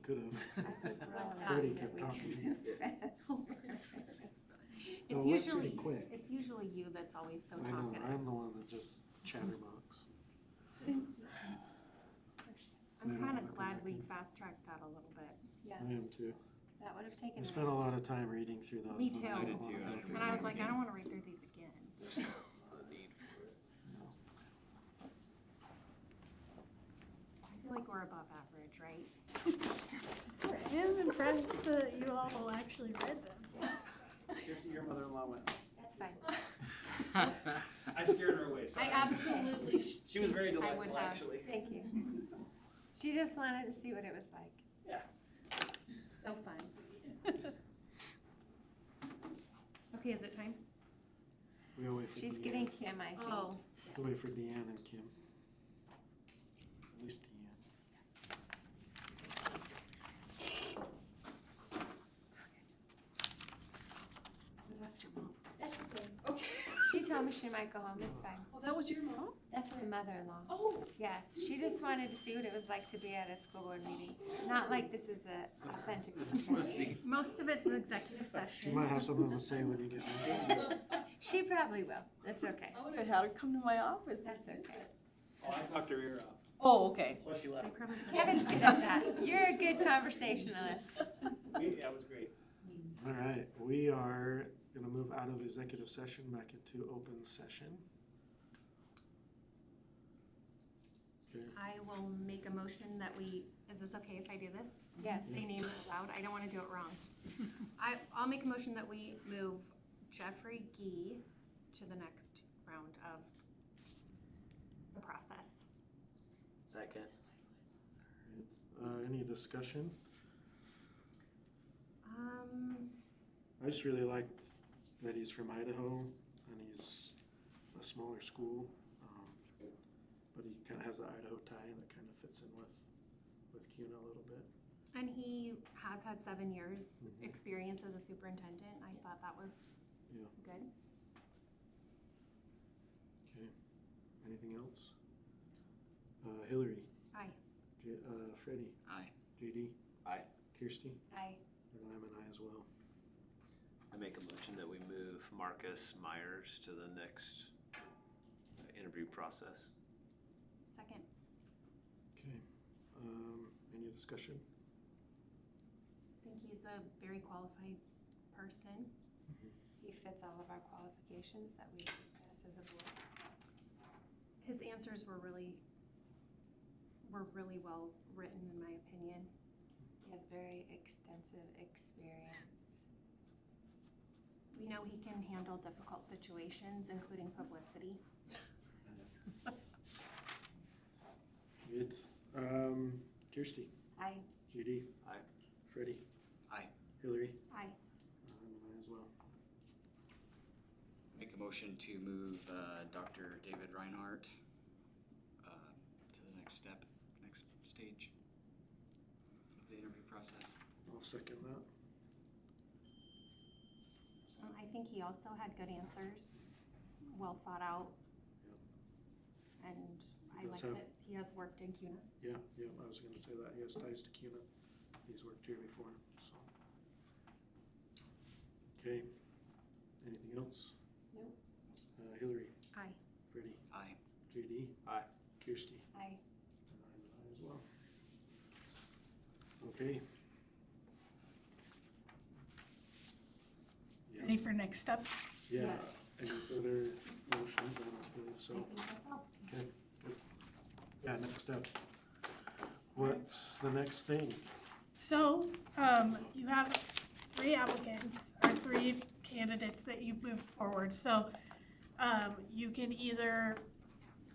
could have. Well, Freddie that kept we talking. can- No, it went pretty quick. It's usually you that's always so I know, talkative. I'm the one that just chatterbox. I'm kind of glad we fast-tracked that a little bit. Yeah, I am too. that would have taken. I spent a lot of time reading through those. Me and too. I I don't did too. wanna I go did through And I was them like, I again. don't want to read through these again. There's not a need for it. No. I feel like we're above average, right? I am impressed that you all actually read them. Your mother-in-law went. That's fine. I scared her away, I sorry. absolutely, She was very I would delightful, have. actually. Thank you. She just wanted to see what it was like. Yeah. so fun. Okay, is it time? We gotta wait for She's Deanne. getting Kim, I think. Oh, We'll wait for Deanne and Kim. At least Deanne. We lost your mom. That's okay. She told me she might go home, it's fine. Oh, that was your mom? That's my mother-in-law. Oh. Yes, she just wanted to see what it was like to be at a school board meeting. Not like this is the authentic This was the- experience. most of it's an executive She might session. have something to say when you get home. She probably will. That's okay. I would have had her come to my office. That's okay. Oh, I talked her ear out. Oh, okay. That's why she I left. probably Kevin's good at that. You're a good conversationalist. Yeah, it was great. All right, we are gonna move out of executive session back into open session. Okay, I will make a motion that we, is this okay if I do this? Yes. Say names out loud, I don't want to do it wrong. I'll make a motion that we move Jeffrey Gee to the next round of the process. Second. any discussion? Um, I just really like that he's from Idaho and he's a smaller school, but he kind of has the Idaho tie that kind of fits in with Kuna a little bit. and he has had 7 years Mhm. experience as a superintendent. I thought that was Yeah. good. Okay, anything else? Hillary, Aye. Freddie, Aye. JD, Aye. Kirsty, Aye. and I'm an aye as well. I make a motion that we move Marcus Myers to the next interview process. Second. Okay, any discussion? I think he's a very qualified person. He fits all of our qualifications that we discussed as a board. His answers were really well written, in my opinion. He has very extensive experience. We know he can handle difficult situations, including publicity. Good. Kirsty, Aye. JD, Aye. Freddie, Aye. Hillary, Aye. I'm an aye as well. Make a motion to move Dr. David Reinhardt to the next step, next stage of the interview process. I'll second that. I think he also had good answers, well thought out. And I Does like have- that he has worked in CUNA. Yeah, I was gonna say that. He has ties to Kuna. He's worked here before, so. Okay, anything else? Nope. Hillary, Aye. Freddie, Aye. JD, Aye. Kirsty, Aye. and I'm an aye as well. Okay. Yeah. Ready for next step? Yeah, Yes. any further motions? I don't believe so. I think that's all. Okay, good. Yeah, next step. What's the next thing? So, you have 3 applicants, or 3 candidates that you've moved forward. So, you can either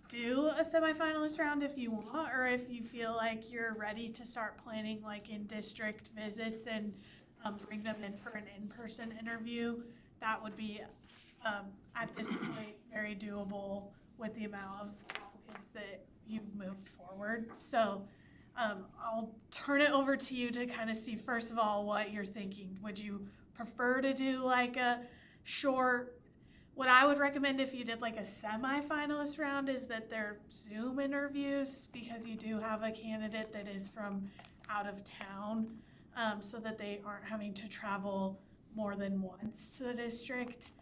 do a semifinalist round if you want, or if you feel like you're ready to start planning like in-district visits and bring them in for an in-person interview, that would be, at this point, very doable with the amount of applicants that you've moved forward. So, I'll turn it over to you to kind of see, first of all, what you're thinking. Would you prefer to do like a short, what I would recommend if you did like a semifinalist round is that they're Zoom interviews, because you do have a candidate that is from out of town, so that they aren't having to travel more than once to the district.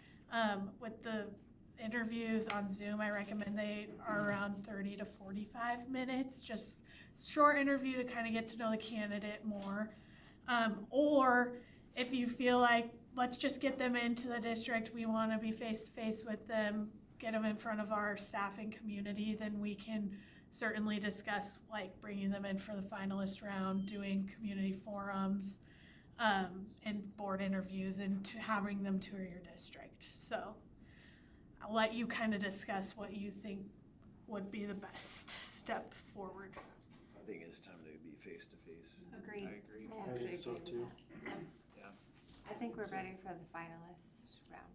With the interviews on Zoom, I recommend they are around 30 to 45 minutes, just short interview to kind of get to know the candidate more. Or if you feel like, let's just get them into the district, we want to be face-to-face with them, get them in front of our staff and community, then we can certainly discuss like bringing them in for the finalist round, doing community forums, and board interviews, and to having them tour your district. So I'll let you kind of discuss what you think would be the best step forward. I think it's time to be face to face. Agreed. I agree. I I actually think so agree too. with that. Yeah. I think we're ready for the finalist round.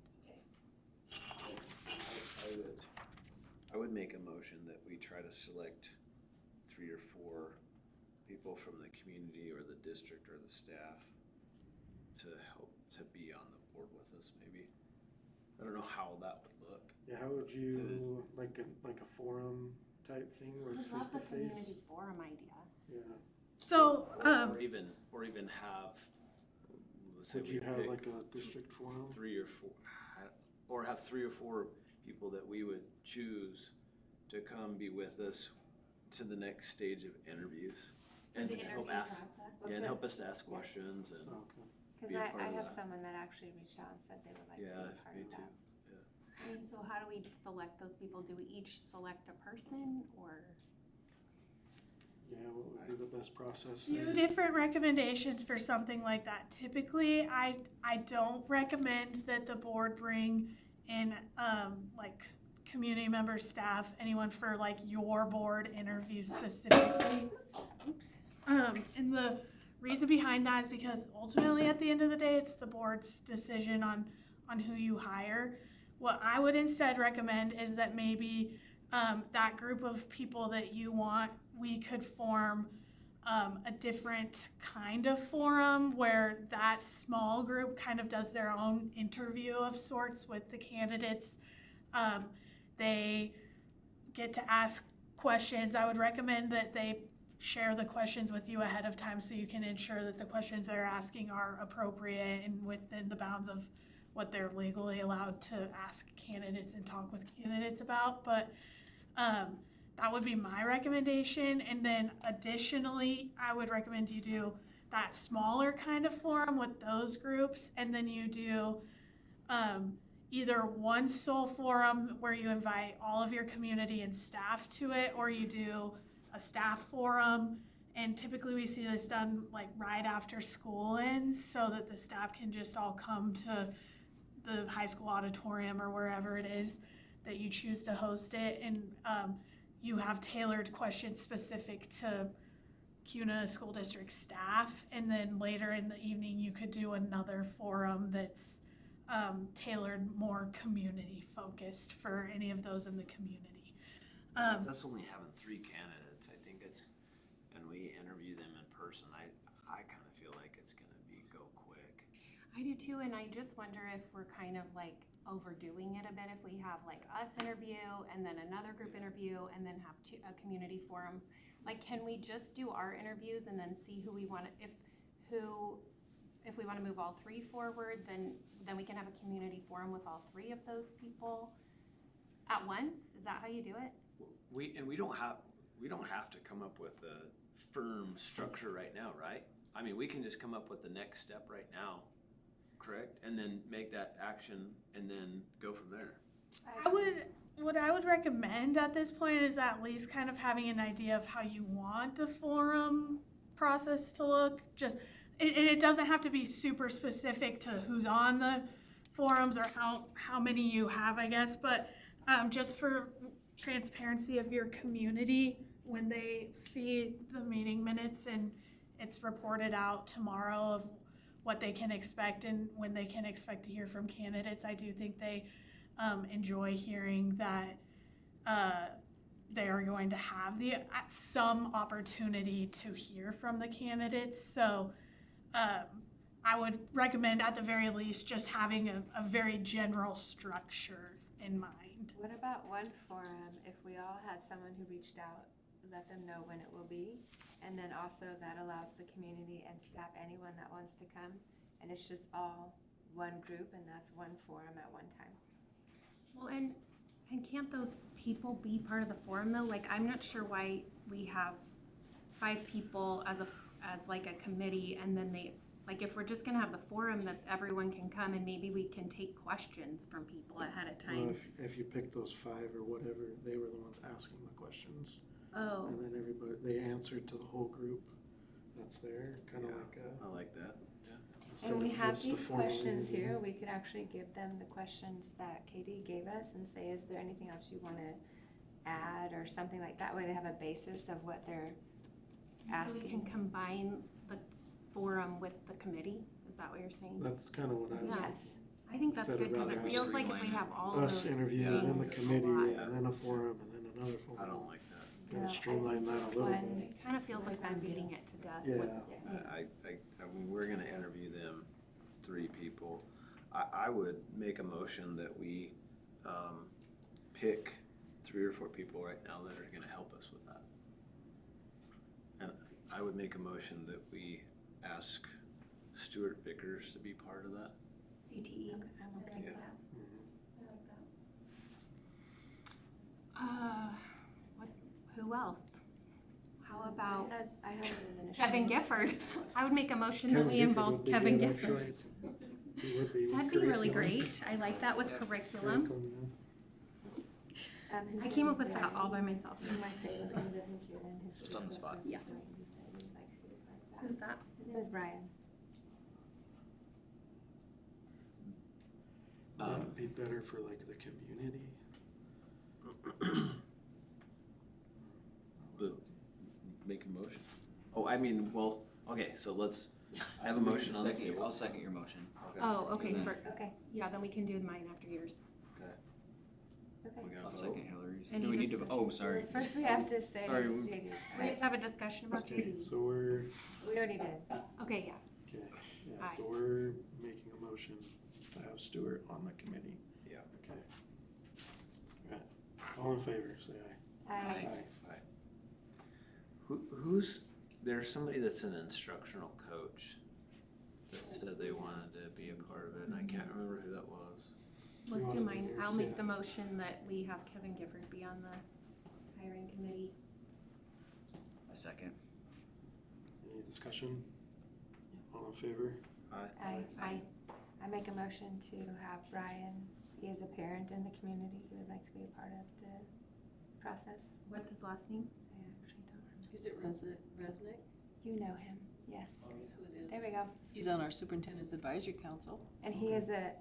I would make a motion that we try to select 3 or 4 people from the community or the district or the staff to help to be on the board with us, maybe. I don't know how that would look. Yeah, how would you, like a forum type thing where it's I face love to the face? community forum idea. Yeah. So, Or even have, let's say Would we you have pick like a district forum? 3 or 4, or have 3 or 4 people that we would choose to come be with us to the next stage of interviews. And The help interview ask, process. yeah, and help us to ask questions and, Okay. Because Be a part I of have that. someone that actually reached out and said they would like to yeah, be part me of too. that. I mean, so how do we select those people? Do we each select a person, or? Yeah, what would be the best process few there? different recommendations for something like that. Typically, I don't recommend that the board bring in like community members, staff, anyone for like your board interview specifically. Oops. And the reason behind that is because ultimately at the end of the day, it's the board's decision on who you hire. What I would instead recommend is that maybe that group of people that you want, we could form a different kind of forum where that small group kind of does their own interview of sorts with the candidates. They get to ask questions. I would recommend that they share the questions with you ahead of time so you can ensure that the questions they're asking are appropriate and within the bounds of what they're legally allowed to ask candidates and talk with candidates about. But that would be my recommendation. And then additionally, I would recommend you do that smaller kind of forum with those groups, and then you do either one sole forum where you invite all of your community and staff to it, or you do a staff forum. And typically we see this done like right after school ends so that the staff can just all come to the high school auditorium or wherever it is that you choose to host it. And you have tailored questions specific to Kuna School District staff. And then later in the evening, you could do another forum that's tailored more community focused for any of those in the community. That's only having 3 candidates. I think it's, and we interview them in person. I kind of feel like it's going to go quick. I do too, and I just wonder if we're kind of like overdoing it a bit if we have like us interview and then another group interview and then have a community forum. Like, can we just do our interviews and then see who we want to, if we want to move all 3 forward, then we can have a community forum with all 3 of those people at once? Is that how you do it? We don't have to come up with a firm structure right now, right? I mean, we can just come up with the next step right now, correct? And then make that action and then go from there. What I would recommend at this point is at least kind of having an idea of how you want the forum process to look. Just, it doesn't have to be super specific to who's on the forums or how many you have, I guess, but just for transparency of your community, when they see the meeting minutes and it's reported out tomorrow of what they can expect and when they can expect to hear from candidates, I do think they enjoy hearing that they are going to have some opportunity to hear from the candidates. So I would recommend at the very least just having a very general structure in mind. What about one forum, if we all had someone who reached out, let them know when it will be, And then also that allows the community and staff, anyone that wants to come, and it's just all one group, and that's one forum at one time. Well, and can't those people be part of the forum though? Like, I'm not sure why we have 5 people as like a committee, and then they, like, if we're just gonna have the forum that everyone can come and maybe we can take questions from people ahead of Well, time. if you pick those 5 or whatever, they were the ones asking the questions. Oh, And then everybody, they answered to the whole group that's there, kind of Yeah. like I like that. instead And we of have just a these formal questions interview. here, we could actually give them the questions that Katie gave us and say, is there anything else you wanna add or something like that, way they have a basis of what they're so we can asking. combine the forum with the committee? Is that what you're saying? That's kind of what I was Yes, I think that's Set good, because around it there. feels like if we Streamline have all us those interviewing, and then the things, it's a committee, lot. and then a forum, and then another forum. I don't like that. Kind No, I of streamline think that a just little one- bit. It kind of feels like One I'm time beating deal. it to death. Yeah. with- I mean, we're gonna interview them, 3 people. I would make a motion that we, pick 3 or 4 people right now that are gonna help us with that. And I would make a motion that we ask Stuart Vickers to be part of that. CTE. okay, I'm okay with Yeah. that. What, who else? How about I had it as an issue. Kevin Gifford? I would make a motion that Kevin we Gifford involve would be Kevin good, Gifford. actually. He would be with That'd be really curriculum. great. I like that with Yeah. curriculum. His I name came is up with that Brian. all by myself. You might say that he lives in Cuban. His Just on the spot. Yeah. He said he would like to be like that. Who's that? His name is Brian. That'd be better for like the community. But make a motion. Oh, I mean, well, okay, so let's, I have a motion on the Second, table. I'll second your motion. Oh, okay, then- Okay, yeah, then we can do mine after yours. okay. We I'll gotta second vote. Hillary's. Any Do we need to, discussion? oh, sorry. First we have to say Sorry, we- JD's. We have to have a discussion about Okay, JDs. so we're, We already did. Okay, yeah. okay, yeah, Aye. so we're making a motion to have Stuart on the committee. Yeah. Okay. Right. All in favor, say aye. Aye. Aye. Who's, there's somebody that's an instructional coach that said they wanted to be a part of it, and I can't remember who that was. You Let's wanna do do mine. yours? I'll make Yeah. the motion that we have Kevin Gifford be on the hiring committee. A second. Any discussion? All in favor? Aye. I make a motion to have Brian, he is a parent in the community, he would like to be a part of the process. What's his last name? I actually don't remember. Is it Resnick? You know him, yes. That's who it There is. we go. He's on our superintendent's advisory council. And he's an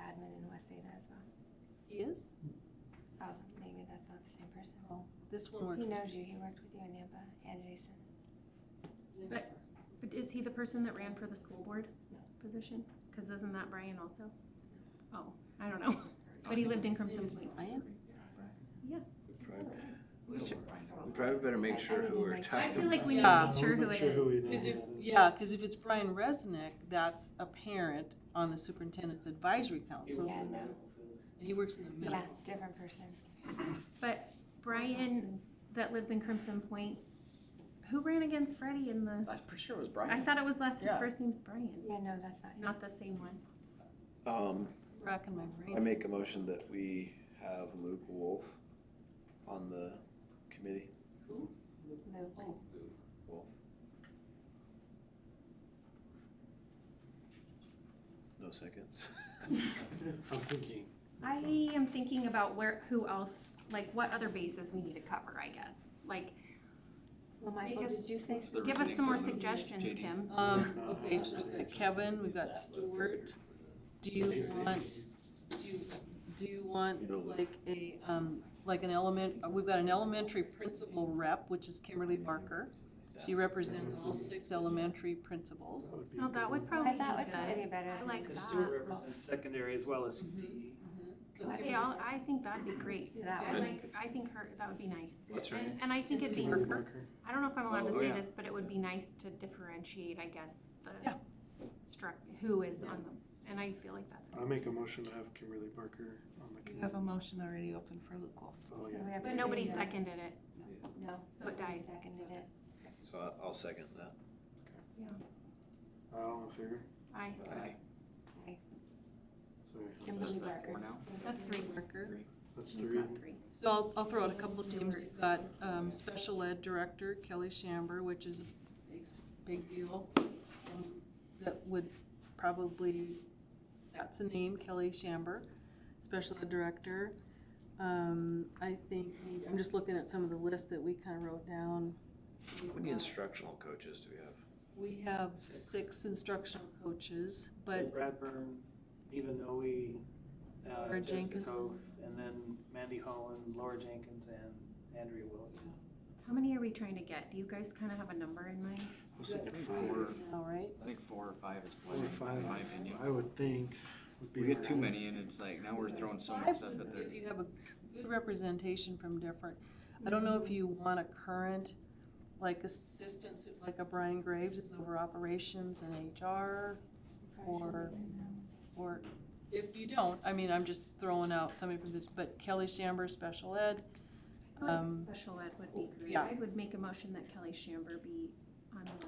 admin in West Ada as well. He is? Oh, maybe that's not the same person. Oh, this one works. He knows you, he worked with you in Nampa and Jason. But is he the person that ran for the school board position? Because isn't that Brian also? Oh, I don't know. But he lived in Crimson Point. I am. We probably better make sure who we're I talking feel like we need Yeah. to make sure who it Make sure who we is. know Because if, who it is. yeah, because if it's Brian Resnick, that's a parent on the superintendent's advisory council. Yeah, no, And he works in the middle. yeah, different person. But Brian, that lives in Crimson Point, who ran against Freddie in the, I'm pretty sure it was Brian. I thought it was his Yeah. first name's Brian, Yeah, no, that's not him. not the same one. Racking my I brain. make a motion that we have Luke Wolf on the committee. Luke. Wolf. No seconds. I'm thinking. I am thinking about who else, like what other bases we need to cover, I guess. Like, Well, Michael, Because- did you say? What's the give us reasoning some more for Luke? suggestions, JD? Kim. Okay, so we've got Kevin, we've got Stuart. Do you want like an we've got an elementary principal rep, which is Kimberly Barker. She represents all 6 elementary principals. That would be No, a that good would one. probably be That would probably be good. better. I than- like Because that. Stuart represents secondary as well as CTE. Okay, I think that'd be great. Let's do that I one. like, I think that would be nice. What's her name? And I think it'd be, Kimberly Barker. I don't know if I'm allowed to Oh, say yeah. this, but it would be nice to differentiate, I guess, Yeah. who is on them. And I feel like that's. I make a motion to have Kimberly Barker on the You committee. have a motion already open for Luke Wolf. Oh, So yeah. we have to But nobody say that. seconded it. No, So it nobody dies. seconded it. So I'll second that. All in favor? Aye. Aye. Sorry, Kimberly Is that Barker. four now? That's three. Barker. that's We've 3. got three. So I'll throw out a couple of names. We've got Special Ed Director Kelly Shamber, which is a big deal. That would probably, that's a name, Kelly Shamber, Special Ed Director. I think, I'm just looking at some of the lists that we kind of wrote down. How many instructional coaches do we have? We have 6 instructional coaches, but Bradburn, Eva Noe, Laura Jessica Jenkins. Toth, and then Mandy Holland, Laura Jenkins, and Andrea Willis. How many are we trying to get? Do you guys kind of have a number in mind? I was thinking all right. I think 4 or 5 is 4 or plenty, 5, in my opinion. I would think. Would be We get too around. many and it's like, now we're throwing so much Five stuff would at be there. If you have a good representation from different, I don't know if you want a current, like assistants, like a Brian Graves is over operations and HR, or if you don't, I mean, I'm just throwing out somebody from the, but Kelly Shamber, Special Ed. I feel like special ed would be great. yeah. I would make a motion that Kelly Shamber be on the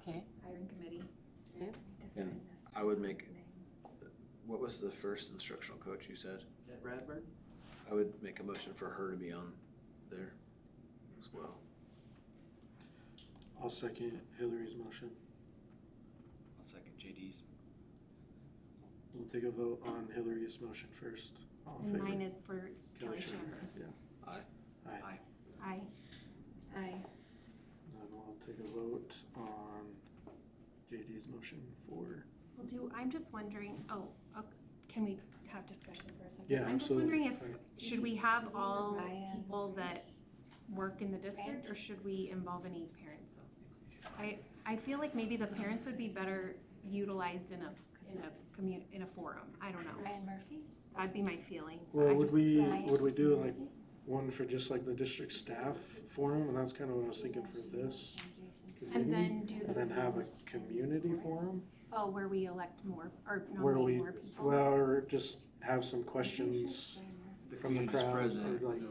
Okay, hiring committee. And I would make, what was the first instructional coach you said? At Bradburn? I would make a motion for her to be on there as well. I'll second Hillary's motion. I'll second JD's. We'll take a vote on Hillary's motion first. All in And favor? mine is for Kelly Kelly Shamber. Yeah. Aye. Aye. Aye. Aye. And we'll take a vote on JD's motion for, Well, I'm just wondering, can we have discussion for a second? Yeah, I'm just absolutely. wondering if, should we have all Ryan. people that work in the district, or should we involve any parents? I feel like maybe the parents would be better utilized in a forum. I don't know. Ryan Murphy? That'd be my feeling. well, I would just- we Ryan do like Murphy? one for just like the district staff forum? And that's kind of what I was thinking for this. And then committee, do and then have a community forum Oh, where we elect more, or where nominate we, more people? well, or just have some questions from the community's crowd, present. or like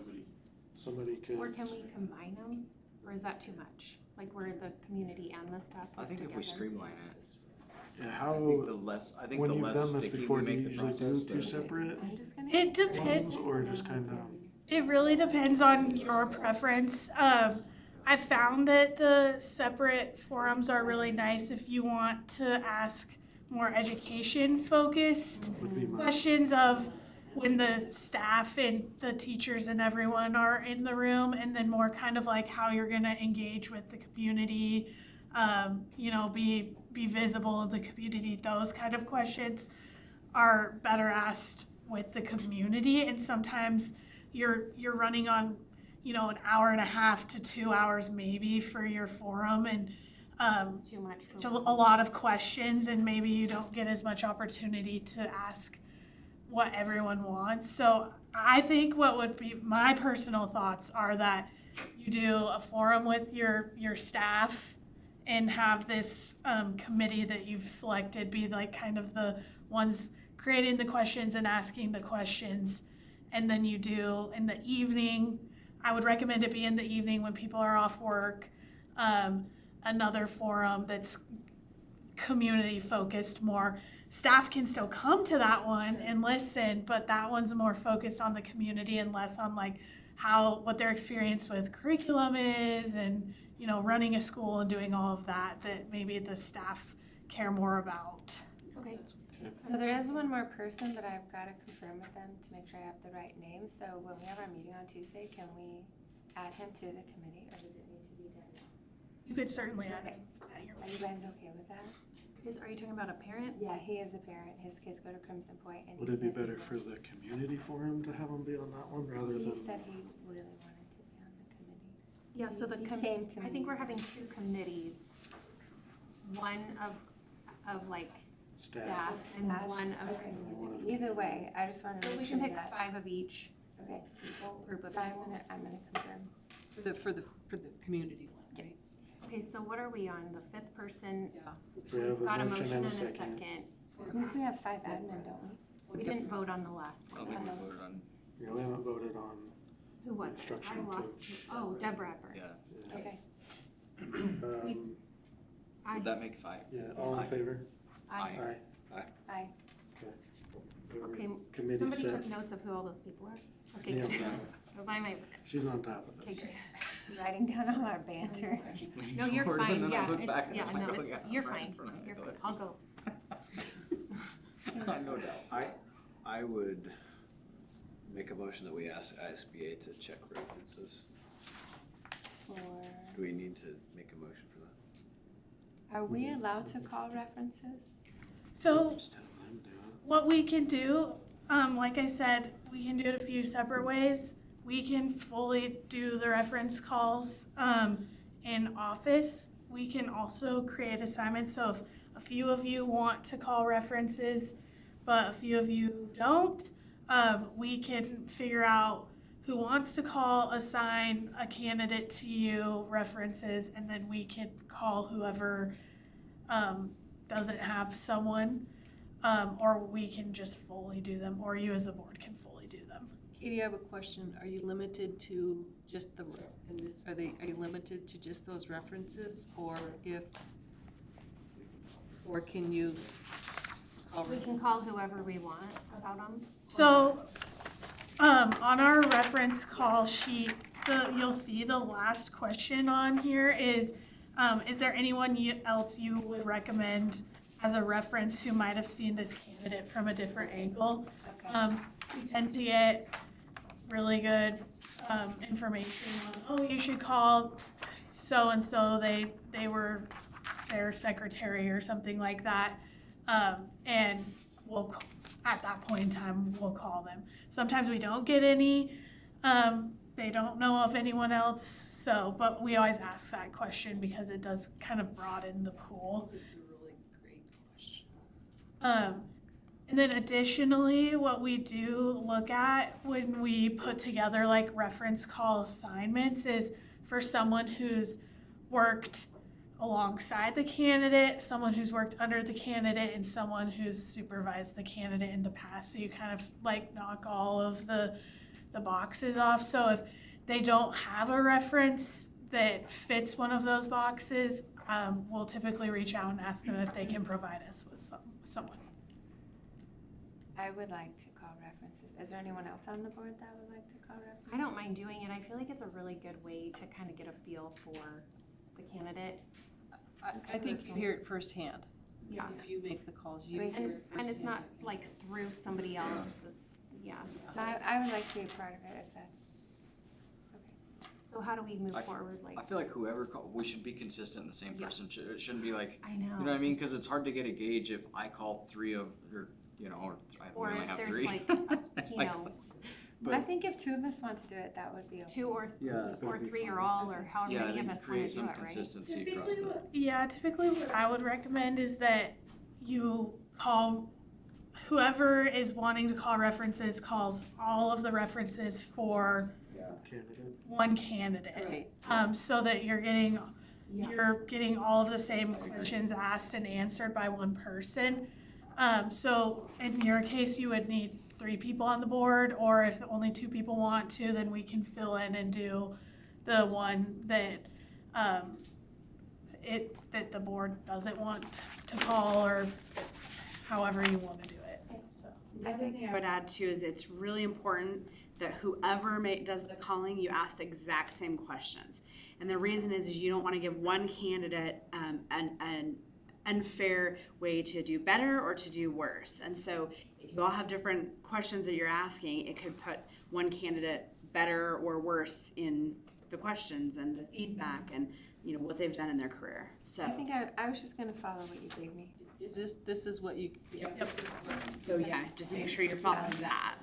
somebody could. Or can we combine them, or is that too much? Like where the community and the staff I is think if we together? streamline it, Yeah, I think the how, less, I think when the you've less done this sticky before, we do you make the usually do process, two the separate I'm just gonna. It depends. ones, or just kind of? It really depends on your preference. I found that the separate forums are really nice if you want to ask more education focused Would be my, questions of when the staff and the teachers and everyone are in the room, and then more kind of like how you're gonna engage with the community, be visible in the community. Those kind of questions are better asked with the community, and sometimes you're running on, an hour and a half to 2 hours maybe for your forum, and It's too much for. it's a lot of questions, and maybe you don't get as much opportunity to ask what everyone wants. So I think what would be my personal thoughts are that you do a forum with your staff and have this committee that you've selected be like kind of the ones creating the questions and asking the questions. And then you do in the evening, I would recommend it be in the evening when people are off work, another forum that's community focused more. Staff can still come to that one and listen, but that one's more focused on the community and less on like what their experience with curriculum is, and running a school and doing all of that maybe the staff care more about. Okay. So there is one more person, but I've got to confirm with them to make sure I have the right name. So when we have our meeting on Tuesday, can we add him to the committee, or does it need to be done? You could certainly add Okay. it at your Are you guys okay with that? Are you talking about a parent? Yeah, he is a parent. His kids go to Crimson Point, and would he it be said he better for the community forum to have them be on that one rather He than? said he really wanted to be on the committee. Yeah, so the He came to I think me. we're having two committees. One of like staff and Staff. one of Okay. community. Either way, I just wanted to So we make can sure pick that. 5 of each Okay. group of So people. I'm gonna confirm. for the community one, right? Okay, so what are we on? The 5th person? Yeah. We have Got a motion and a second. second. I think we have 5 admin, don't we? We didn't vote on the last I don't one. think we voted on, Yeah, we haven't voted on, Who was it? I Instructional lost. coach. Oh, Deb Bradford. yeah. yeah. Okay. Would that make 5? Yeah, all in Aye. favor? Aye. Aye. Okay, Committee somebody set. took notes of who all those people are? Okay, Yeah. good. Because I might, She's on top of okay, it. good. Writing down all our banter. No, you're Forward, and fine, then I yeah, look back and yeah, I'm like, no, oh, it's, yeah, you're right in fine, front of me. you're Go fine, ahead. I'll go. No doubt. I would make a motion that we ask ISBA to check references. For, Do we need to make a motion for that? are we allowed to call references? So Just have them do it. what we can do, like I said, we can do it a few separate ways. We can fully do the reference calls in office. We can also create assignments. So if a few of you want to call references, but a few of you don't, we can figure out who wants to call, assign a candidate to you, references, and then we can call whoever doesn't have someone, or we can just fully do them, or you as a board can fully do them. Katie, I have a question. Are you limited to just the, are you limited to just those references, or can you call We can call whoever we want about them. So, on our reference call sheet, you'll see the last question on here is there anyone else you would recommend as a reference who might have seen this candidate from a different angle? Okay. We tend to get really good information on, oh, you should call so-and-so, they were their secretary or something like that. And we'll, at that point in time, we'll call them. Sometimes we don't get any, they don't know of anyone else, so, but we always ask that question because it does kind of broaden the pool. It's a really great question. And then additionally, what we do look at when we put together like reference call assignments is for someone who's worked alongside the candidate, someone who's worked under the candidate, and someone who's supervised the candidate in the past. So you kind of like knock all of the boxes off. So if they don't have a reference that fits one of those boxes, we'll typically reach out and ask them if they can provide us with someone. I would like to call references. Is there anyone else on the board that would like to call references? I don't mind doing it. I feel like it's a really good way to kind of get a feel for the candidate. I think you hear it firsthand. Yeah. If you make the calls, you And- hear it And it's not firsthand. like through somebody else's, yeah. So I would like to be a part of it if that's, So how do we move I- forward, like? I feel like whoever we should be consistent. The same Yeah. person it shouldn't be like, I know. you know what I mean? Because it's hard to get a gauge if I call 3 of, or you know, or Or we only if have there's 3. like, you Like, know, but I think if 2 of us want to do it, that would be okay. 2 or Yeah. 3 or all, or however yeah, many of then us want to create do some it, right? consistency across Typically what I would recommend is that you call whoever is wanting to call references calls all of the references for Candidate. one candidate. Right. So that you're getting Yeah. all of the same questions asked and answered by one person. So in your case, you would need 3 people on the board, or if only 2 people want to, then we can fill in and do the one that that the board doesn't want to call, or however you want to do it. So. The other thing I would add too is it's really important that whoever does the calling, you ask the exact same questions. And the reason is you don't want to give one candidate an unfair way to do better or to do worse. And so if you all have different questions that you're asking, it could put one candidate better or worse in the questions and the feedback and you know what they've done in their career. So I think I was just gonna follow what you gave me. Is this is what you? Yep. So yeah, just make sure you're following that.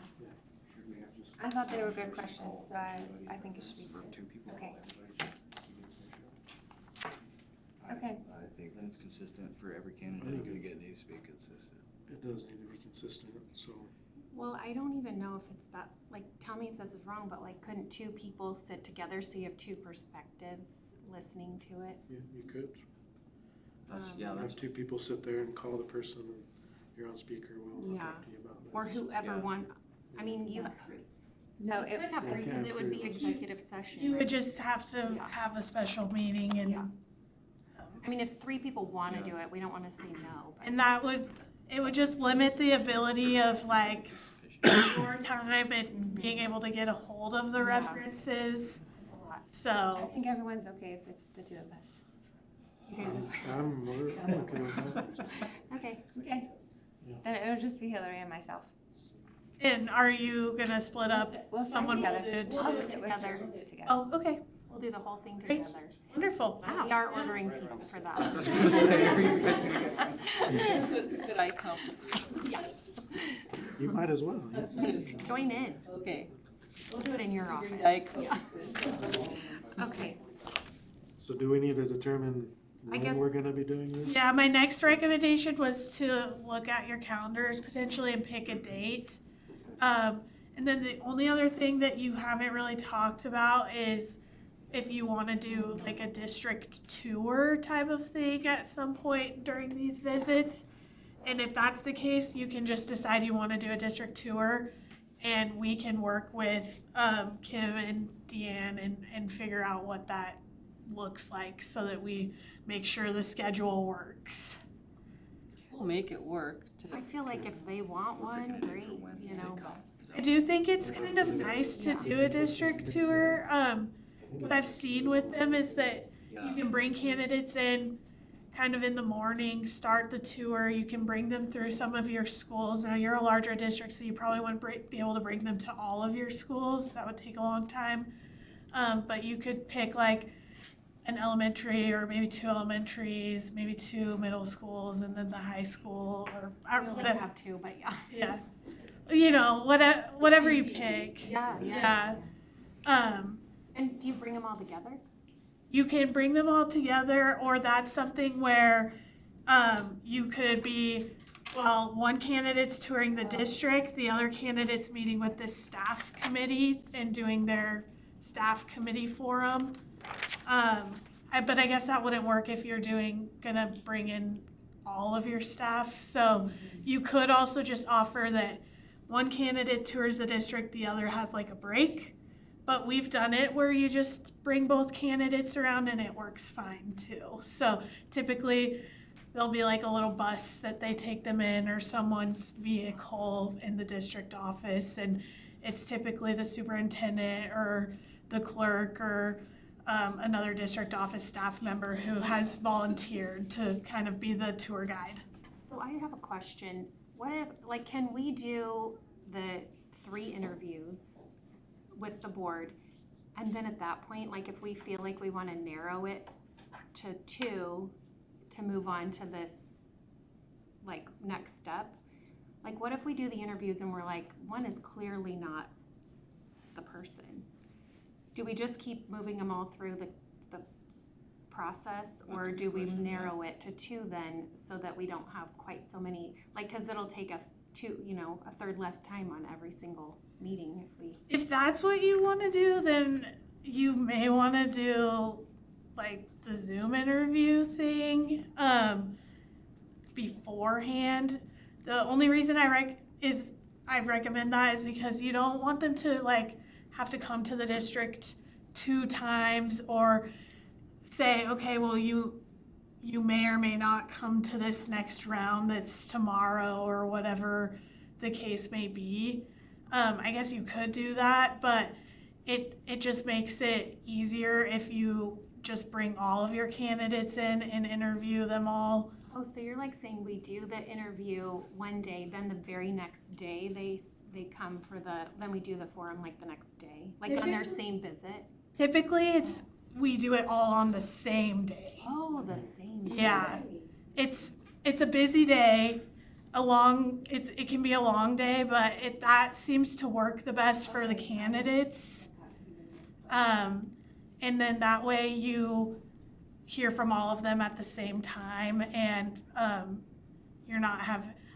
I thought they were good questions, so I think it should be good. 2 people. Okay. Okay. I think Then it's consistent for every I candidate. think it needs to be consistent. It does need to be consistent, so. Well, I don't even know if it's that, like, tell me if this is wrong, but like, couldn't 2 people sit together so you have 2 perspectives listening to it? You could. That's, Um, yeah, that's Have 2 people sit there and call the person, and you're on speaker, we'll Yeah. talk to you about this. Or whoever Yeah. one, I mean, you No, could have 3 because it would be You- executive session. You right? would just have to Yeah. have a special meeting and Yeah. I mean, if 3 people wanna do it, we don't wanna say no, but. And it would just limit the ability of like your time and being able to get a hold of the Yeah. references. I So, think everyone's okay if it's the 2 of us. You guys I'm okay with that. Okay. okay? Then it would just be Hillary and myself. and are you gonna split up? We'll sit Someone will together. do We'll two. sit with together. her, we'll do it together. Oh, okay, We'll do the whole thing Great. together. wonderful. We are ordering pizza for that. I was gonna say, are you guys gonna get pizza? Could I come? You might as well. Join in. Okay. We'll do it in your office. I come. Yeah. Okay. So do we need to determine I when guess- we're gonna be doing this? Yeah, my next recommendation was to look at your calendars potentially and pick a date. And then the only other thing that you haven't really talked about is if you want to do like a district tour type of thing at some point during these visits. And if that's the case, you can just decide you want to do a district tour and we can work with Kim and Deanne and figure out what that looks like so that we make sure the schedule works. We'll make it work to. I feel like if they want one, great, you know. I do think it's kind of nice to do a district tour. What I've seen with them is that you can bring candidates in kind of in the morning, start the tour. You can bring them through some of your schools. Now, you're a larger district, so you probably wouldn't be able to bring them to all of your schools. That would take a long time. But you could pick like an elementary or maybe 2 elementaries, maybe 2 middle schools, and then the high school or We only whatever. have 2, but yeah. Yeah. You know, whatever you pick. Yeah, Yeah. And do you bring them all together? You can bring them all together, or that's something where you could be, well, one candidate's touring the district, the other candidate's meeting with this staff committee and doing their staff committee forum. But I guess that wouldn't work if you're gonna bring in all of your staff. So you could also just offer that one candidate tours the district, the other has like a break. But we've done it where you just bring both candidates around and it works fine too. So typically there'll be like a little bus that they take them in or someone's vehicle in the district office, and it's typically the superintendent or the clerk or another district office staff member who has volunteered to kind of be the tour guide. So I have a question. What if, like, can we do the 3 interviews with the board? And then at that point, like, if we feel like we want to narrow it to 2 to move on to this, like, next step, like, what if we do the interviews and we're like, one is clearly not the person? Do we just keep moving them all through the process, or That's a do we good question, yeah. narrow it to 2 then, so that we don't have quite so many, like, cause it'll take a 1/3 less time on every single meeting if we. If that's what you want to do, then you may want to do like the Zoom interview thing beforehand. The only reason I recommend that is because you don't want them to like have to come to the district 2 times or say, okay, well you may or may not come to this next round that's tomorrow or whatever the case may be. I guess you could do that, but it just makes it easier if you just bring all of your candidates in and interview them all. Oh, so you're like saying we do the interview one day, then the very next day they come for then we do the forum like the next day, like on their same visit? Typically, we do it all on the same day. Oh, the same day. Yeah. It's a busy day. It can be a long day, but that seems to work the best for the candidates. And then that way you hear from all of them at the same time, and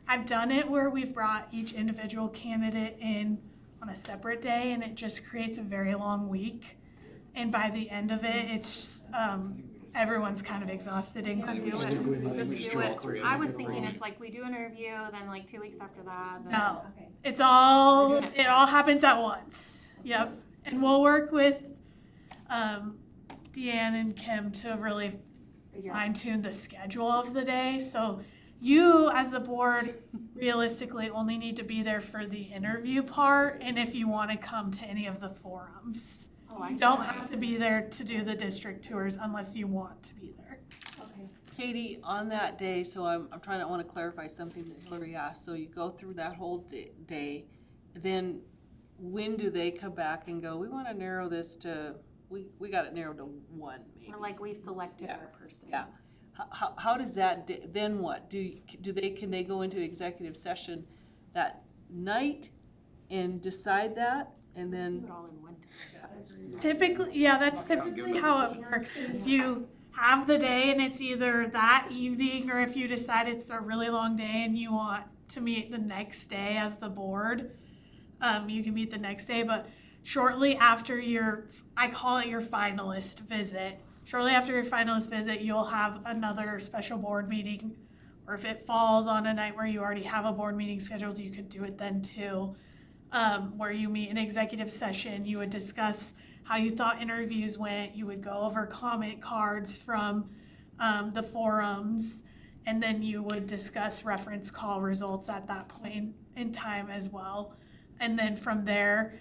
I've done it where we've brought each individual candidate in on a separate day, and it just creates a very long week. And by the end of it, it's everyone's kind of exhausted. Do we it. just Just do do all it. 3 of I them was in a thinking row? it's like we do an interview, then like 2 weeks after that. Then, No. Okay. It all happens at once. Yep. And we'll work with Deanne and Kim to really fine tune the schedule of the day. So you, as the board, realistically only need to be there for the interview part and if you want to come to any of the forums. You don't have to be there to do the district tours unless you want to be there. Okay. Katie, on that day, so I want to clarify something that Hillary asked. So you go through that whole day, then when do they come back and go, we want to narrow this to, we got it narrowed to one, maybe? Or like we've selected Yeah. our person. Yeah. How does that, then what? Can they go into executive session that night and decide that? And Do then, it all in one time. Typically, yeah, that's typically how it works, is you have the day and it's either that evening, or if you decide it's a really long day and you want to meet the next day as the board, you can meet the next day, but shortly after I call it your finalist visit, shortly after your finalist visit, you'll have another special board meeting, or if it falls on a night where you already have a board meeting scheduled, you could do it then too. Where you meet in executive session, you would discuss how you thought interviews went, you would go over comment cards from the forums, and then you would discuss reference call results at that point in time as well. And then from there,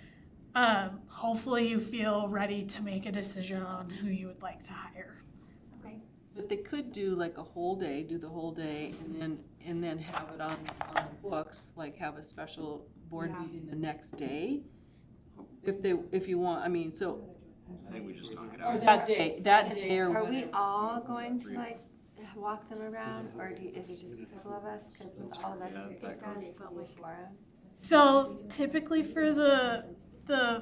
hopefully you feel ready to make a decision on who you would like to hire. Okay. but they could do like a whole day, do the whole day, and then have it on books, like have a special board Yeah. meeting the next day. If you want, I mean, so, I think we just knock it or out. that day or Are we whatever. all going to like walk them around, or is it just a couple of us? Because with all of us, Yeah, it that does goes. public forum. So typically for the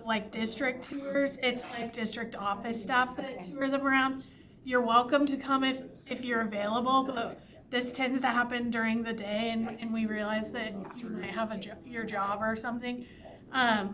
like district tours, it's like district office staff that tour them around. You're welcome to come if you're available, but this tends to happen during the day, and we realize that you might have your job or something. Dan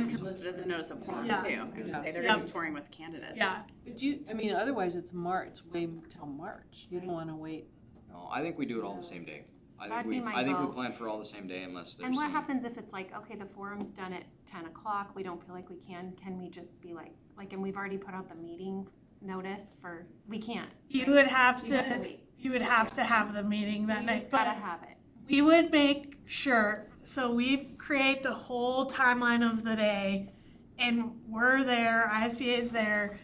can list it as a notice of quorum Yeah. too, and just say they're Yep. gonna be touring with candidates. Yeah, But I mean, otherwise it's March, wait till March. You don't wanna wait. No, I think we do it all the same day. That'd be my I think we vote. plan for all the same day unless there's And what some. happens if it's like, okay, the forum's done at 10 o'clock, we don't feel like we can we just be like, and we've already put out the meeting notice for, we can't. you would have We have to to wait. have the meeting that You night. just gotta But have it. we would make sure, so we create the whole timeline of the day, and we're there, ISBA is there,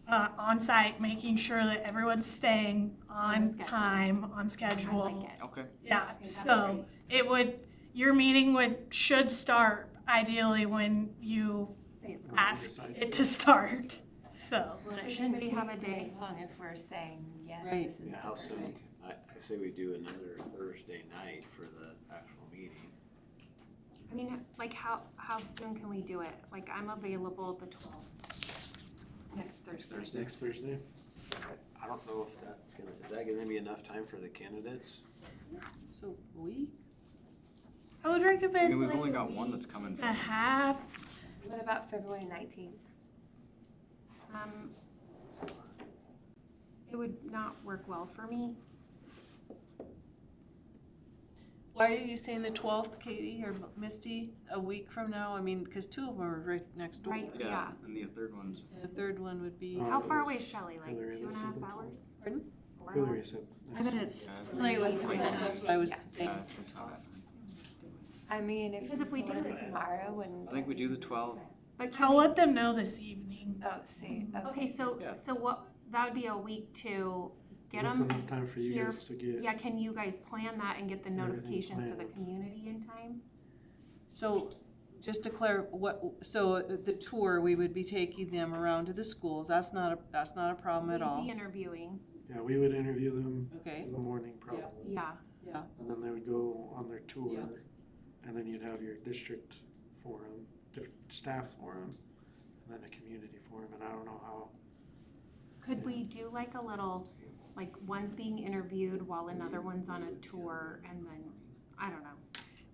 on site, making sure that everyone's staying on schedule. time, on I schedule. like it. Okay. Yeah, Okay, that's so your meeting should start ideally when you Say it's ask it to start, so. Well, it Does shouldn't anybody take have a very day? long if we're saying, yes, Right. this is Yeah, the how soon, person. I say we do another Thursday night for the actual meeting. I mean, like how soon can we do it? Like I'm available the 12th. Next Thursday. Next Thursday? I don't know if is that gonna be enough time for the candidates? So we, I would I recommend mean, we've like only a got one week that's coming. and a half. What about February 19th? It would not work well for me. why are you saying the 12th, Katie or Misty, a week from now? I mean, cause two of them are right next door. Right. Yeah, Yeah. and the third one's. The third one would be, Oh. How far away is Shelley? Like Hillary 2.5 listed the hours? pardon? 4 Hillary hours? said. I bet it's, Hillary was That's what I was saying. It's not bad. I mean, if Because you if we told do it it- tomorrow, wouldn't. I think we do the 12th. But can I'll we- let them know this evening. Oh, see, Okay, so Yeah. what, that would be a week to get Is this them. enough time for you here- guys to get? Yeah, can you guys plan that and get the Everything notifications to the planned. community in time? So, just to clarify, so the tour, we would be taking them around to the schools, that's not a problem at all, We'd be interviewing, Yeah, we would interview them okay? in the morning probably, yeah. Yeah, and then they would go on their tour, Yeah. and then you'd have your district forum, staff forum, and then a community forum, and I don't know how. Could we do like a little, like one's being interviewed while another one's on a tour and then, I don't know.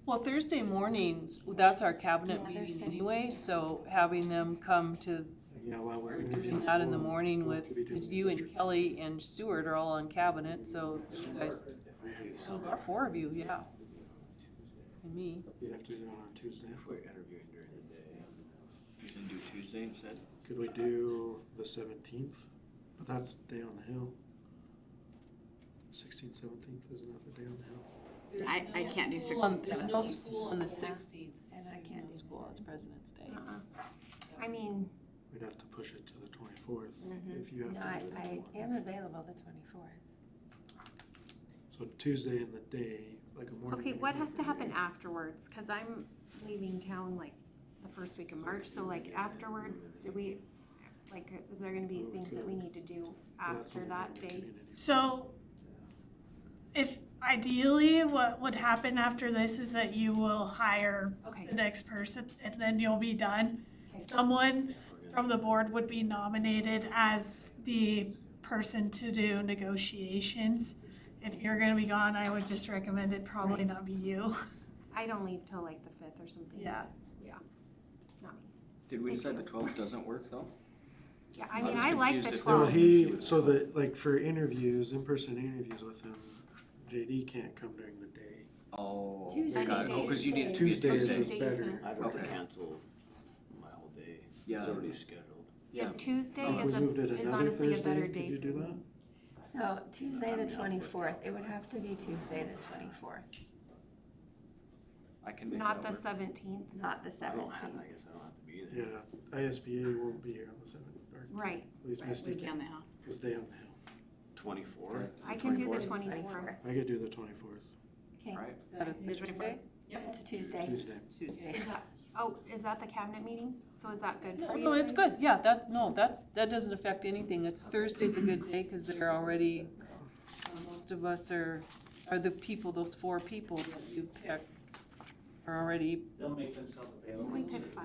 well, Thursday mornings, that's our cabinet Yeah, they're meeting saying- anyway, so having them come to, Yeah, while we're doing interviewing. that in the forum, morning we with, could be because doing you the and district. Kelly and Stewart are all on cabinet, so you guys, If we do so some, our four of you, yeah. And me. You'd have to do it on Tuesday. if we're interviewing during the day. You can do Tuesday instead. Could we do the 17th? But that's day on the hill. 16th, 17th, isn't that the day on the Hill? I can't do School on- 16th, There's no 17th. school on the 16th. And I There's can't no do the school, it's 17th. President's Day. I mean, We'd have to push it to the 24th Mhm. if you have No, to I, do it. I am available the 24th. So Tuesday in the day, like a morning. okay, what meeting has to would be happen great. afterwards? Cause I'm leaving town like the first week of March, so like afterwards, do we, like, is there gonna be things that we need to do But that's after when that we're in the day? community. So, if ideally, what would happen after this is that you will hire Okay, the next person and then you'll be done. Someone from the board would be nominated as the person to do negotiations. If you're gonna be gone, I would just recommend it probably not be you. I don't leave till like the 5th or something. Yeah. Not me. Did we Thank decide you. the 12th doesn't work though? Yeah, I I mean, was I like confused the if there No, was 12th. an issue with so that. that, like, for interviews, in-person interviews with him, JD can't come during the day. Oh, Tuesday. got it. Oh, cause you need it to be a Tuesday is Tuesday. just better. you I'd have to Okay. cancel my whole day. Yeah. It's already scheduled. Yeah, Tuesday If is we moved it is another honestly a Thursday, better could day you for do me. that? So Tuesday the 24th, it would have to be Tuesday the 24th, I can make Not that the work. 17th, not the I don't have, 17th. I guess I don't have to be there. Yeah, ISBA won't be here on the 7th, or right. at least Misty Week on can, the Hill. because they on the Hill. 24th? I can do the 24th. 24th. I could do the 24th, Okay, Alright, Is that a The 24th. Tuesday? it's a Tuesday. Tuesday. Tuesday. Is that, oh, is that the cabinet meeting? So is that good No, for you? no, it's guys? good, yeah, that doesn't affect anything, it's Thursday's a good day, cause they're already, most of us are the people, those 4 people that you pick are already. They'll make themselves available. We pick 5.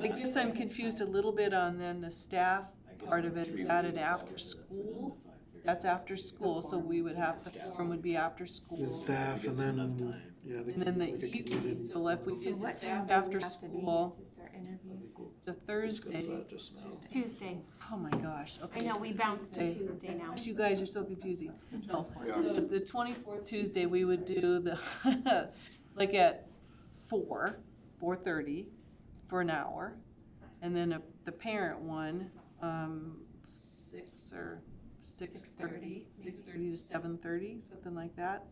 I guess I'm confused a little bit on then the staff part of it, is that an after school? That's after school, so we would have, the forum would be after The school. staff and then, yeah, they And then can the make a evening, community. so if we So did the what staff time do after we have to be here school, to start interviews? it's a Thursday. Just now. Tuesday. Oh my gosh, I okay. know, we bounced to Tuesday. Tuesday now. Gosh, you guys are so confusing. No, We are. so the 24th Tuesday, we would do the, like at 4:30 for an hour. And then the parent one, 6 or 6:30, 6:30 to 7:30, something like that.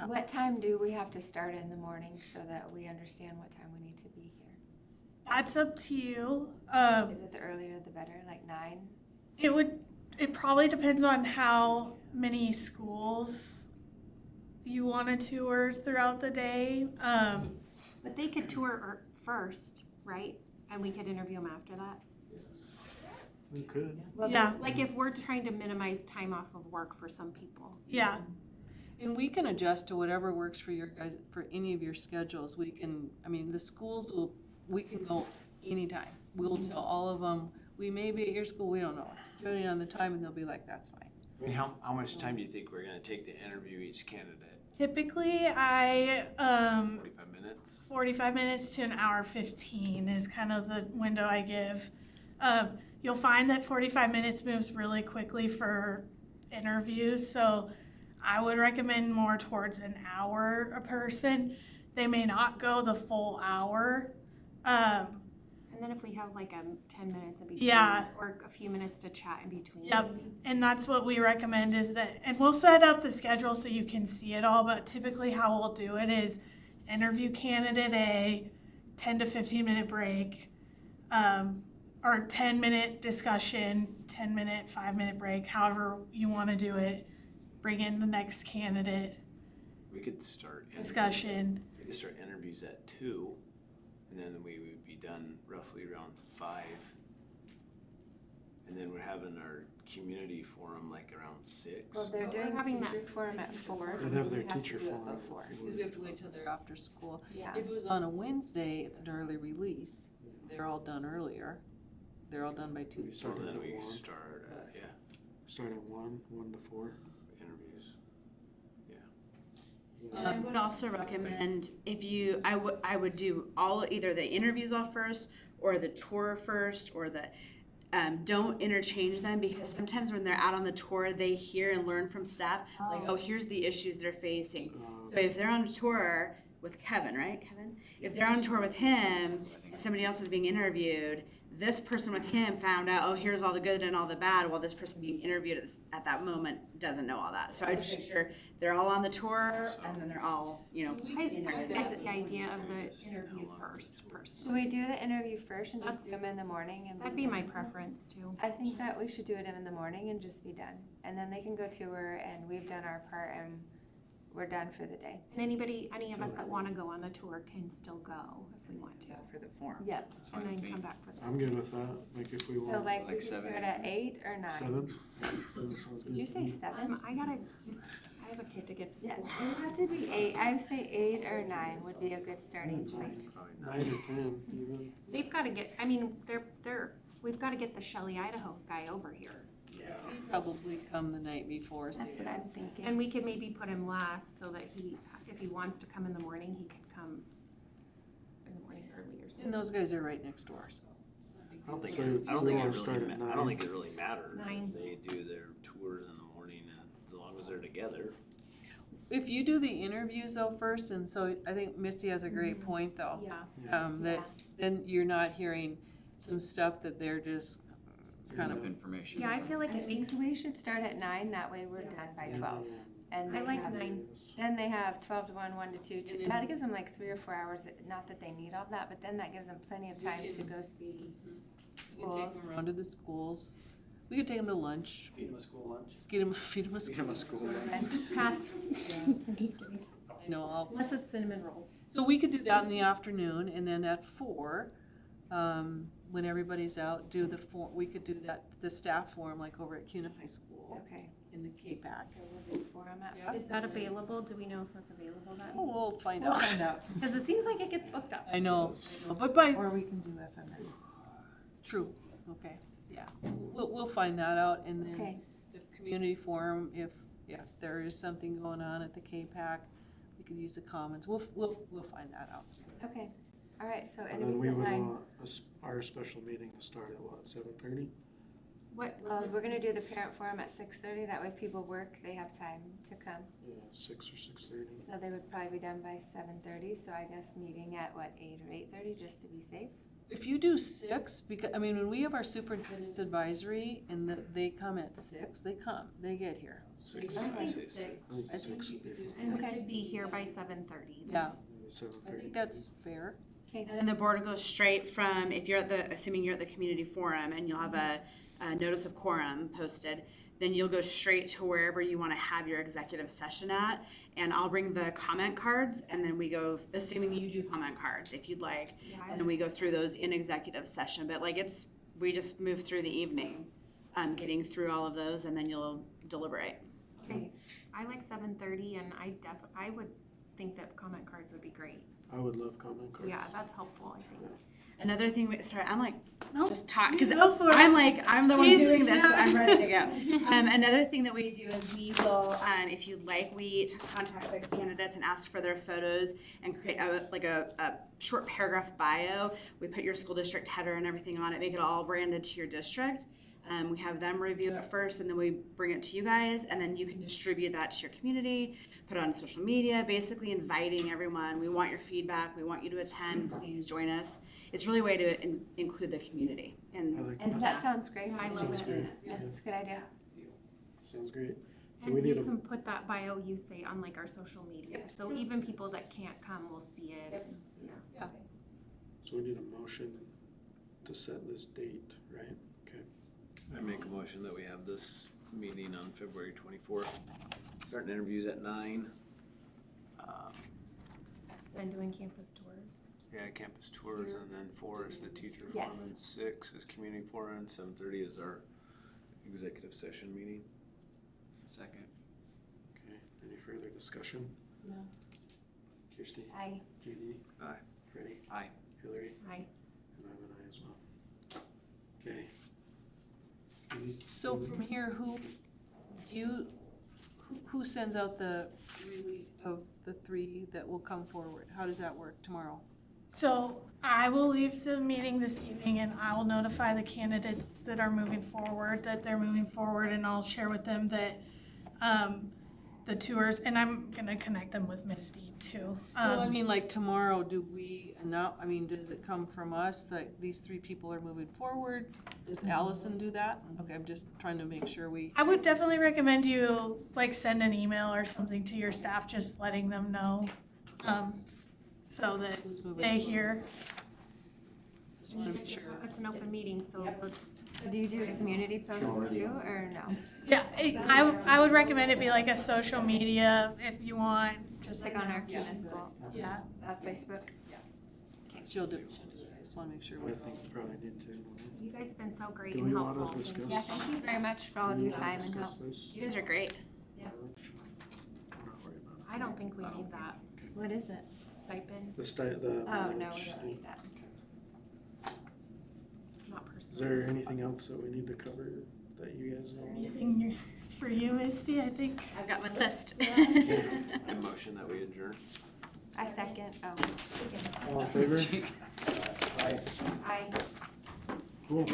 What time do we have to start in the morning so that we understand what time we need to be here? That's up to you. Is it the earlier the better, like 9? It probably depends on how many schools you want to tour throughout the day. But they could tour first, right? And we could interview them after that. We could. Yeah, Like if we're trying to minimize time off of work for some people. yeah. And we can adjust to whatever works for your guys, for any of your schedules. We can, I mean, the schools we can go anytime. We'll tell all of them, we may be at your school, we don't know. Depending on the time, and they'll be like, that's fine. I mean, how much time do you think we're gonna take to interview each candidate? Typically, I 45 minutes? 45 minutes to an hour 15 is kind of the window I give. You'll find that 45 minutes moves really quickly for interviews, so I would recommend more towards an hour a person. They may not go the full hour. And then if we have like 10 minutes in between. Yeah. Or a few minutes to chat in between. Yep. And that's what we recommend is that, and we'll set up the schedule so you can see it all, but typically how we'll do it is interview candidate A, 10 to 15 minute break, or 10-minute discussion, 10-minute, 5-minute break, however you want to do it. Bring in the next candidate, We could start. discussion. We could start interviews at 2, and then we would be done roughly around 5. And then we're having our community forum like around 6. Well, they're But we're doing having teacher that forum at 4, so They'd have we their have to teacher do it forum. before. We have to wait till they're after school. Yeah. If it was on a Wednesday, it's an early release. They're all done earlier. They're all done by 2. We So started then at we 1. start, Start at 1 to 4. interviews. And I would also recommend if you, I would do either the interviews all first or the tour first or the, don't interchange them because sometimes when they're out on the tour, they hear and learn from staff, like, oh, here's the issues they're facing. So if they're on a tour with Kevin, right, Kevin? If they're on tour with him and somebody else is being interviewed, this person with him found out, oh, here's all the good and all the bad, while this person being interviewed at that moment doesn't know all that. So I'd make sure they're all on the tour, and then they're all, you know, I interviewed. like the idea of the interview first Should person. we do the interview first and just do them in the morning? And That'd be my preference too. I think that we should do it in the morning and just be done. And then they can go tour and we've done our part and we're done for the day. And any of us that wanna go on the tour can still go if we want to. For the form. Yep. That's fine And with then me. come back for that. I'm good with that, like if we So want like we Like could 7 start at 8 or 9? 7. 7 sounds Did you good. say 7? I have a kid to get to Yeah, school. it would have to be 8. I would say 8 or 9 would be a good starting point. 9 or 10 even. They've gotta get, we've gotta get the Shelley, Idaho guy over here. Probably come the night before. so That's what I was thinking. And we could maybe put him last so that if he wants to come in the morning, he could come in the morning early or And something. those guys are right next door, so. it's not a big I don't deal. think So it, I don't we think it wanna really, start at I don't 9. think it really matters 9. if they do their tours in the morning, and as long as they're together. If you do the interviews though first, and so I think Misty has a great point though. Yeah, That then you're not hearing some stuff that they're just kind of, Information. yeah, I feel like I it think makes, so we should start at 9, that way we're done by 12. And I they like have- 9. Then they have 12 to 1, 1 to 2. And then- That gives them like 3 or 4 hours, not that they need all that, but then that gives them plenty of time to go see we can take them around to the schools. We could take them to lunch, Feed them a school lunch. just feed them a Feed 'em a school lunch. and pass. I'm just kidding. you know, all. Unless it's cinnamon rolls. So we could do that in the afternoon, and then at 4, when everybody's out, do the form, we could do that, the staff forum, like over at Kuna High School Okay, in the K-PAC. so we'll do forum at Yeah. Is that available? Do we know if that's available then? Oh, we'll find out. Because it seems like it gets booked up. I know, but by, Or we can do FMS. true, okay, yeah. We'll find that out, and then Okay, the community forum, if there is something going on at the K-PAC, we could use the comments. We'll find that out. okay. All right, so And then we interviews at would 9. want our special meeting to start at what, 7:30? What? We're gonna do the parent forum at 6:30, that way people work, they have time to come. Yeah, 6 or 6:30. So they would probably be done by 7:30, so I guess meeting at what, 8 or 8:30, just to be safe? If you do 6, because, I mean, when we have our superintendent's advisory and they come at 6, they get here. 6, I I think say 6. 6. I think I think 6 you would be could do fine. And we Okay. could be here by 7:30. Yeah, I 7:30. think that's fair. Okay, And then the board goes straight from, if you're assuming you're at the community forum and you'll have a notice of quorum posted, then you'll go straight to wherever you want to have your executive session at. And I'll bring the comment cards, and then we go, assuming you do comment cards if you'd like, Yeah, and then we go through those in executive session. But like we just move through the evening, getting through all of those, and then you'll deliberate. okay. I like 7:30 and I would think that comment cards would be great. I would love comment cards. Yeah, that's helpful, I think. Another thing, sorry, I'm like, Nope. just talk, because Go for it. I'm the one She's- doing this, so yeah. I'm ready to go. Another thing that we do is we will, if you'd like, we contact the candidates and ask for their photos and create a short paragraph bio. We put your school district header and everything on it, make it all branded to your district. We have them review it first, and then we bring it to you guys, and then you can distribute that to your community, put it on social media, basically inviting everyone. We want your feedback. We want you to attend. Please join us. It's really a way to include the community and, I like and that. That staff. sounds great. Yeah, I love Sounds it. great. That's a good idea. Sounds great. And we you need a- can put that bio you say on like our social media, so even people that can't come will see it. So we need a motion to set this date, right? Okay. I make a motion that we have this meeting on February 24th, starting interviews at 9. And doing campus tours. Yeah, campus tours, and then 4 is the teacher Yes. forum, and 6 is community forum, and 7:30 is our executive session meeting. Second. Okay. Any further discussion? No. Kirsty? Aye. Judy? Aye. Freddie? Aye. Hillary? Aye. And I'm an aye as well. Okay. So from here, who sends out the release of the 3 that will come forward? How does that work tomorrow? So I will leave the meeting this evening and I will notify the candidates that are moving forward, that they're moving forward, and I'll share with them that the tours, and I'm gonna connect them with Misty too. Well, I mean, like tomorrow, do we announce, I mean, does it come from us that these 3 people are moving forward? Does Allison do that? Okay, I'm just trying to make sure we, I would definitely recommend you like send an email or something to your staff, just letting them know, so that who's moving they forward. hear. Just wanna make sure. It's an open meeting, so let's- So do you do community posts too, or no? Yeah, I would recommend it be like a social media if you want, just Just like on our announce it. municipal, Yeah, Facebook? She'll do it, I just wanna make sure we. I think we probably need to. you guys have been so great Do and we wanna helpful. discuss? Yeah, thank you very much for all of your time and help. Discuss this? You guys are great. We're not worried about it. I don't think we need that What is it? stipend, The the. Oh, no, mileage. we don't need that. not Is personally. there anything else that we need to cover that you guys know? anything for you, Misty, I think. I've got my list. I motion that we adjourn. I second, All in favor? I Cool.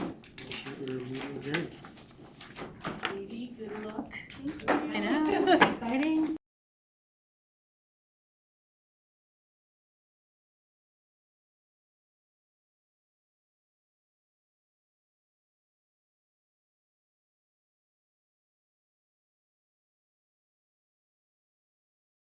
We're adjourned. Katie, good luck. I know, exciting.